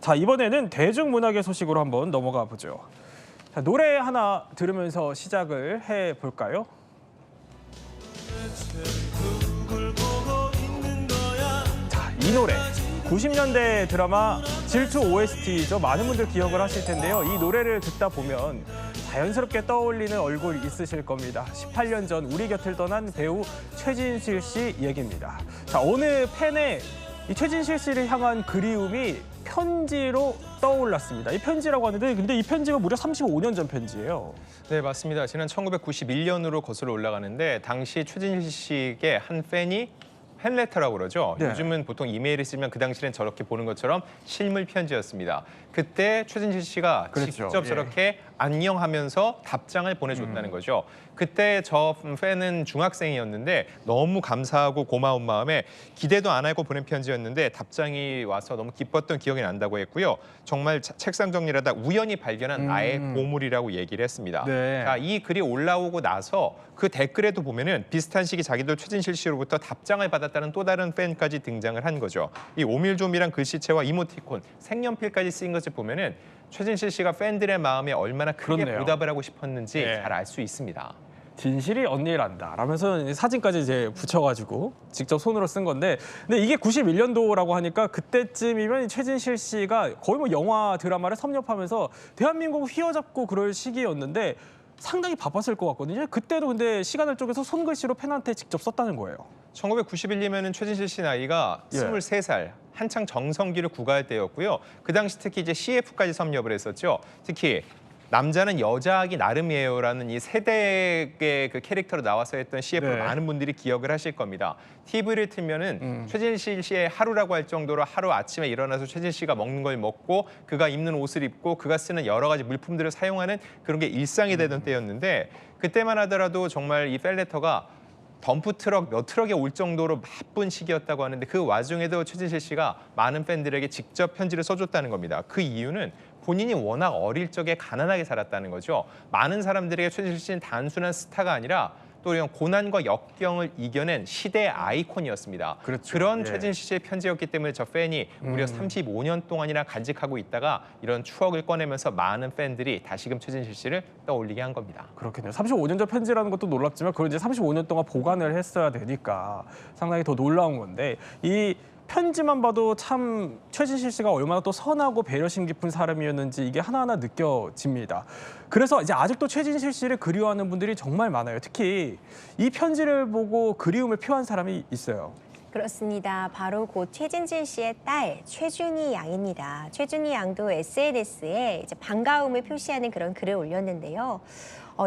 자, 이번에는 대중문학의 소식으로 한번 넘어가 보죠. 자, 노래 하나 들으면서 시작을 해볼까요? 자, 이 노래 90년대 드라마 질투 OST죠. 많은 분들 기억을 하실 텐데요. 이 노래를 듣다 보면 자연스럽게 떠올리는 얼굴 있으실 겁니다. 18년 전 우리 곁을 떠난 배우 최진실 씨 얘기입니다. 자, 어느 팬의 이 최진실 씨를 향한 그리움이 편지로 떠올랐습니다. 이 편지라고 하는데 근데 이 편지가 무려 35년 전 편지예요. 네, 맞습니다. 지난 1991년으로 거슬러 올라가는데 당시 최진실 씨에게 한 팬이 팬레터라고 그러죠. 네. 요즘은 보통 이메일을 쓰면 그 당시엔 저렇게 보는 것처럼 실물 편지였습니다. 그때 최진실 씨가 그렇죠. 직접 예. 저렇게 안녕하면서 답장을 보내줬다는 거죠. 그때 저 팬은 중학생이었는데 너무 감사하고 고마운 마음에 기대도 안 하고 보낸 편지였는데 답장이 와서 너무 기뻤던 기억이 난다고 했고요. 정말 책상 정리하다 우연히 발견한 나의 보물이라고 얘기를 했습니다. 네. 자, 이 글이 올라오고 나서 그 댓글에도 보면은 비슷한 시기 자기도 최진실 씨로부터 답장을 받았다는 또 다른 팬까지 등장을 한 거죠. 이 오밀조밀한 글씨체와 이모티콘, 색연필까지 쓰인 것을 보면은 최진실 씨가 팬들의 마음에 얼마나 크게 그렇네요. 보답을 하고 싶었는지 네. 잘 알 수 있습니다. 진실이 언니를 안다 라면서 사진까지 이제 붙여가지고 직접 손으로 쓴 건데 근데 이게 91년도라고 하니까 그때쯤이면 최진실 씨가 거의 뭐 영화 드라마를 섭렵하면서 대한민국을 휘어잡고 그럴 시기였는데 상당히 바빴을 것 같거든요. 그때도 근데 시간을 쪼개서 손글씨로 팬한테 직접 썼다는 거예요. 1991년이면 최진실 씨 나이가 예. 23살, 한창 정성기를 구가할 때였고요. 그 당시 특히 이제 CF까지 섭렵을 했었죠. 특히 남자는 여자하기 나름이에요라는 이 세대의 그 캐릭터로 나와서 했던 CF를 네. 많은 분들이 기억을 하실 겁니다. TV를 틀면은 최진실 씨의 하루라고 할 정도로 하루 아침에 일어나서 최진실 씨가 먹는 걸 먹고 그가 입는 옷을 입고 그가 쓰는 여러 가지 물품들을 사용하는 그런 게 일상이 되던 때였는데 그때만 하더라도 정말 이 팬레터가 덤프트럭 몇 트럭에 올 정도로 바쁜 시기였다고 하는데 그 와중에도 최진실 씨가 많은 팬들에게 직접 편지를 써줬다는 겁니다. 그 이유는 본인이 워낙 어릴 적에 가난하게 살았다는 거죠. 많은 사람들에게 최진실 씨는 단순한 스타가 아니라 또 이런 고난과 역경을 이겨낸 시대의 아이콘이었습니다. 그렇죠. 그런 예. 최진실 씨의 편지였기 때문에 저 팬이 무려 35년 동안이나 간직하고 있다가 이런 추억을 꺼내면서 많은 팬들이 다시금 최진실 씨를 떠올리게 한 겁니다. 그렇겠네요. 35년 전 편지라는 것도 놀랍지만 그걸 이제 35년 동안 보관을 했어야 되니까 상당히 더 놀라운 건데 이 편지만 봐도 참 최진실 씨가 얼마나 또 선하고 배려심 깊은 사람이었는지 이게 하나하나 느껴집니다. 그래서 이제 아직도 최진실 씨를 그리워하는 분들이 정말 많아요. 특히 이 편지를 보고 그리움을 표한 사람이 있어요. 그렇습니다. 바로 곧 최진실 씨의 딸 최준희 양입니다. 최준희 양도 SNS에 이제 반가움을 표시하는 그런 글을 올렸는데요.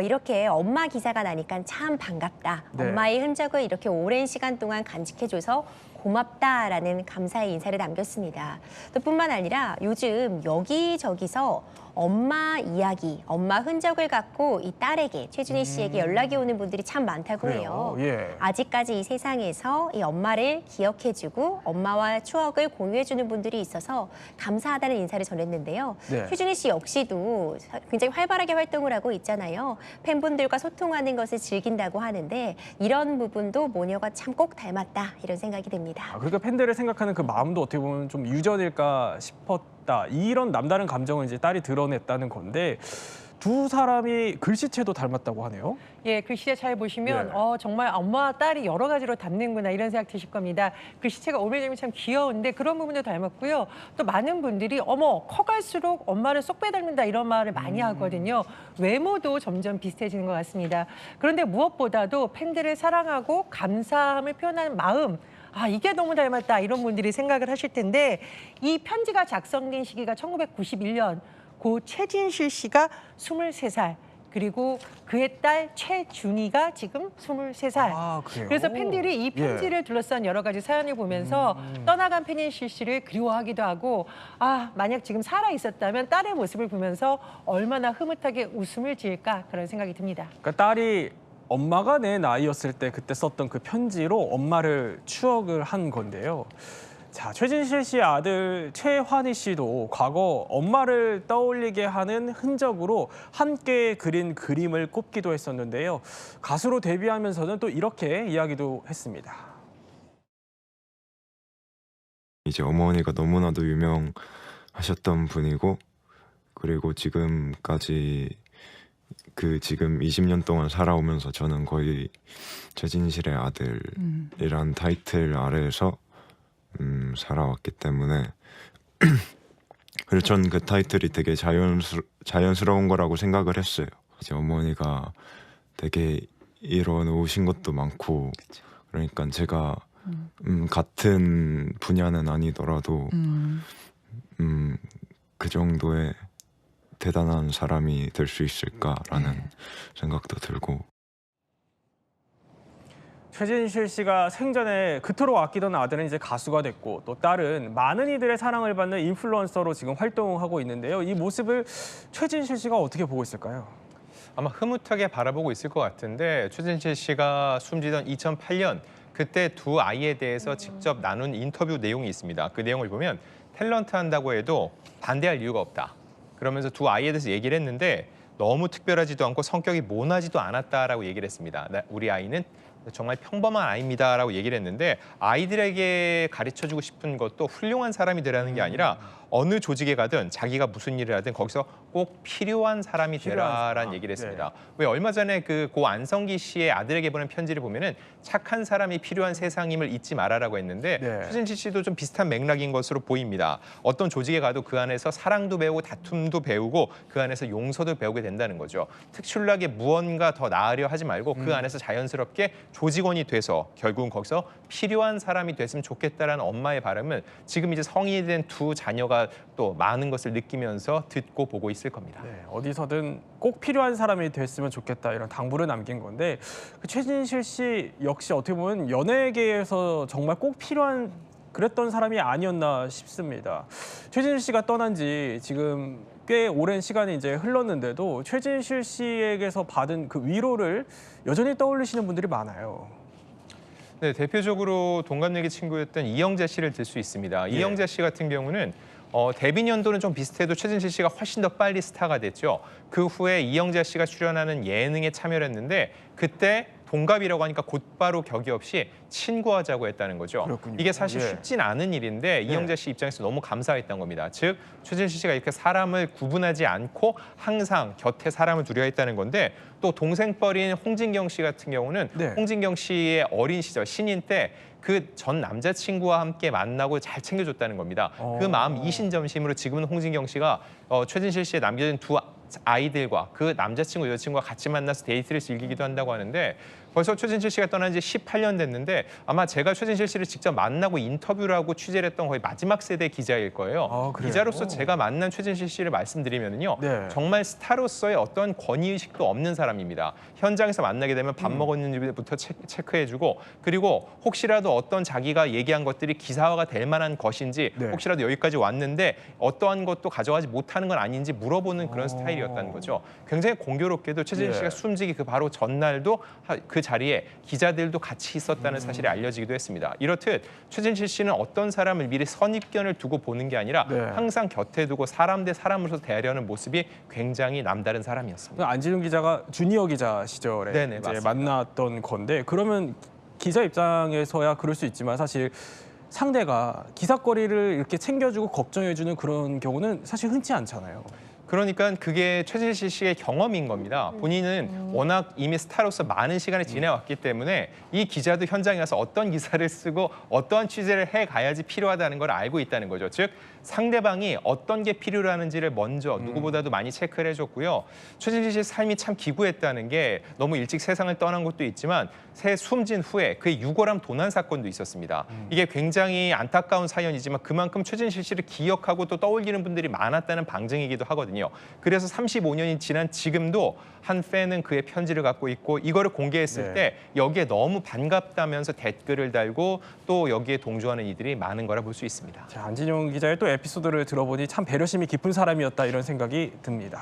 이렇게 엄마 기사가 나니까 참 반갑다. 네. 엄마의 흔적을 이렇게 오랜 시간 동안 간직해줘서 고맙다라는 감사의 인사를 남겼습니다. 또 뿐만 아니라 요즘 여기저기서 엄마 이야기, 엄마 흔적을 갖고 이 딸에게, 최준희 씨에게 연락이 오는 분들이 참 많다고 해요. 그래요? 예. 아직까지 이 세상에서 이 엄마를 기억해주고 엄마와 추억을 공유해주는 분들이 있어서 감사하다는 인사를 전했는데요. 네. 최준희 씨 역시도 굉장히 활발하게 활동을 하고 있잖아요. 팬분들과 소통하는 것을 즐긴다고 하는데 이런 부분도 모녀가 참 꼭 닮았다 이런 생각이 듭니다. 그러니까 팬들을 생각하는 그 마음도 어떻게 보면 좀 유전일까 싶었다. 이런 남다른 감정을 이제 딸이 드러냈다는 건데 두 사람이 글씨체도 닮았다고 하네요. 예, 글씨체 잘 보시면 예. 정말 엄마와 딸이 여러 가지로 닮는구나 이런 생각 드실 겁니다. 글씨체가 오밀조밀 참 귀여운데 그런 부분도 닮았고요. 또 많은 분들이 어머 커갈수록 엄마를 쏙 빼닮는다 이런 말을 많이 하거든요. 외모도 점점 비슷해지는 것 같습니다. 그런데 무엇보다도 팬들을 사랑하고 감사함을 표현하는 마음 이게 너무 닮았다 이런 분들이 생각을 하실 텐데 이 편지가 작성된 시기가 1991년 고 최진실 씨가 23살 그리고 그의 딸 최준희가 지금 23살. 아, 그래요? 그래서 팬들이 이 편지를 둘러싼 여러 가지 사연을 보면서 떠나간 최진실 씨를 그리워하기도 하고 만약 지금 살아 있었다면 딸의 모습을 보면서 얼마나 흐뭇하게 웃음을 지을까 그런 생각이 듭니다. 그러니까 딸이 엄마가 내 나이였을 때 그때 썼던 그 편지로 엄마를 추억을 한 건데요. 자, 최진실 씨의 아들 최환희 씨도 과거 엄마를 떠올리게 하는 흔적으로 함께 그린 그림을 꼽기도 했었는데요. 가수로 데뷔하면서는 또 이렇게 이야기도 했습니다. 이제 어머니가 너무나도 유명한 하셨던 분이고, 그리고 지금까지 지금 20년 동안 살아오면서 저는 거의 최진실의 아들이란 타이틀 아래에서 살아왔기 때문에 그래서 전 그 타이틀이 되게 자연스러운 거라고 생각을 했어요. 이제 어머니가 되게 이뤄놓으신 것도 많고, 그러니까 제가 같은 분야는 아니더라도 그 정도의 대단한 사람이 될 수 있을까라는 생각도 들고. 최진실 씨가 생전에 그토록 아끼던 아들은 이제 가수가 됐고, 또 딸은 많은 이들의 사랑을 받는 인플루언서로 지금 활동하고 있는데요. 이 모습을 최진실 씨가 어떻게 보고 있을까요? 아마 흐뭇하게 바라보고 있을 것 같은데, 최진실 씨가 숨지던 2008년 그때 두 아이에 대해서 직접 나눈 인터뷰 내용이 있습니다. 그 내용을 보면 탤런트 한다고 해도 반대할 이유가 없다. 그러면서 두 아이에 대해서 얘기를 했는데 너무 특별하지도 않고 성격이 모나지도 않았다라고 얘기를 했습니다. 우리 아이는 정말 평범한 아이입니다라고 얘기를 했는데, 아이들에게 가르쳐주고 싶은 것도 훌륭한 사람이 되라는 게 아니라 어느 조직에 가든 자기가 무슨 일을 하든 거기서 꼭 필요한 사람이 되라라는 얘기를 했습니다. 왜 얼마 전에 고 안성기 씨의 아들에게 보낸 편지를 보면은 착한 사람이 필요한 세상임을 잊지 말아라고 했는데, 최진실 씨도 좀 비슷한 맥락인 것으로 보입니다. 어떤 조직에 가도 그 안에서 사랑도 배우고 다툼도 배우고 그 안에서 용서도 배우게 된다는 거죠. 특출나게 무언가 더 나으려 하지 말고 그 안에서 자연스럽게 조직원이 돼서 결국은 거기서 필요한 사람이 됐으면 좋겠다라는 엄마의 바람은 지금 이제 성인이 된 두 자녀가 또 많은 것을 느끼면서 듣고 보고 있을 겁니다. 네, 어디서든 꼭 필요한 사람이 됐으면 좋겠다, 이런 당부를 남긴 건데, 최진실 씨 역시 어떻게 보면 연예계에서 정말 꼭 필요한 그랬던 사람이 아니었나 싶습니다. 최진실 씨가 떠난 지 지금 꽤 오랜 시간이 이제 흘렀는데도 최진실 씨에게서 받은 그 위로를 여전히 떠올리시는 분들이 많아요. 네, 대표적으로 동갑내기 친구였던 이영자 씨를 들 수 있습니다. 이영자 씨 같은 경우는 데뷔 연도는 좀 비슷해도 최진실 씨가 훨씬 더 빨리 스타가 됐죠. 그 후에 이영자 씨가 출연하는 예능에 참여를 했는데, 그때 동갑이라고 하니까 곧바로 격이 없이 친구하자고 했다는 거죠. 그렇군요. 이게 사실 쉽진 않은 일인데 이영자 씨 입장에서 너무 감사했던 겁니다. 즉 최진실 씨가 이렇게 사람을 구분하지 않고 항상 곁에 사람을 두려 했다는 건데, 또 동생뻘인 홍진경 씨 같은 경우는 홍진경 씨의 어린 시절 신인 때 그 전 남자친구와 함께 만나고 잘 챙겨줬다는 겁니다. 그 마음 이신점심으로 지금은 홍진경 씨가 최진실 씨에 남겨진 두 아이들과 그 남자친구, 여자친구와 같이 만나서 데이트를 즐기기도 한다고 하는데, 벌써 최진실 씨가 떠난 지 18년 됐는데 아마 제가 최진실 씨를 직접 만나고 인터뷰를 하고 취재를 했던 거의 마지막 세대 기자일 거예요. 기자로서 제가 만난 최진실 씨를 말씀드리면요, 정말 스타로서의 어떤 권위의식도 없는 사람입니다. 현장에서 만나게 되면 밥 먹었는지부터 체크해주고, 그리고 혹시라도 어떤 자기가 얘기한 것들이 기사화가 될 만한 것인지, 혹시라도 여기까지 왔는데 어떠한 것도 가져가지 못하는 건 아닌지 물어보는 그런 스타일이었다는 거죠. 굉장히 공교롭게도 최진실 씨가 숨지기 그 바로 전날도 그 자리에 기자들도 같이 있었다는 사실이 알려지기도 했습니다. 이렇듯 최진실 씨는 어떤 사람을 미리 선입견을 두고 보는 게 아니라 항상 곁에 두고 사람 대 사람으로서 대하려는 모습이 굉장히 남다른 사람이었습니다. 안진웅 기자가 주니어 기자 시절에 이제 만났던 건데, 그러면 기자 입장에서야 그럴 수 있지만 사실 상대가 기사거리를 이렇게 챙겨주고 걱정해주는 그런 경우는 사실 흔치 않잖아요. 그러니까 그게 최진실 씨의 경험인 겁니다. 본인은 워낙 이미 스타로서 많은 시간을 지내왔기 때문에 이 기자도 현장에 가서 어떤 기사를 쓰고 어떠한 취재를 해가야지 필요하다는 걸 알고 있다는 거죠. 즉 상대방이 어떤 게 필요하는지를 먼저 누구보다도 많이 체크를 해줬고요. 최진실 씨의 삶이 참 기구했다는 게, 너무 일찍 세상을 떠난 것도 있지만 새 숨진 후에 그의 유골함 도난 사건도 있었습니다. 이게 굉장히 안타까운 사연이지만 그만큼 최진실 씨를 기억하고 또 떠올리는 분들이 많았다는 방증이기도 하거든요. 그래서 35년이 지난 지금도 한 팬은 그의 편지를 갖고 있고, 이거를 공개했을 때 여기에 너무 반갑다면서 댓글을 달고 또 여기에 동조하는 이들이 많은 거라 볼 수 있습니다. 자, 안진용 기자의 또 에피소드를 들어보니 참 배려심이 깊은 사람이었다, 이런 생각이 듭니다.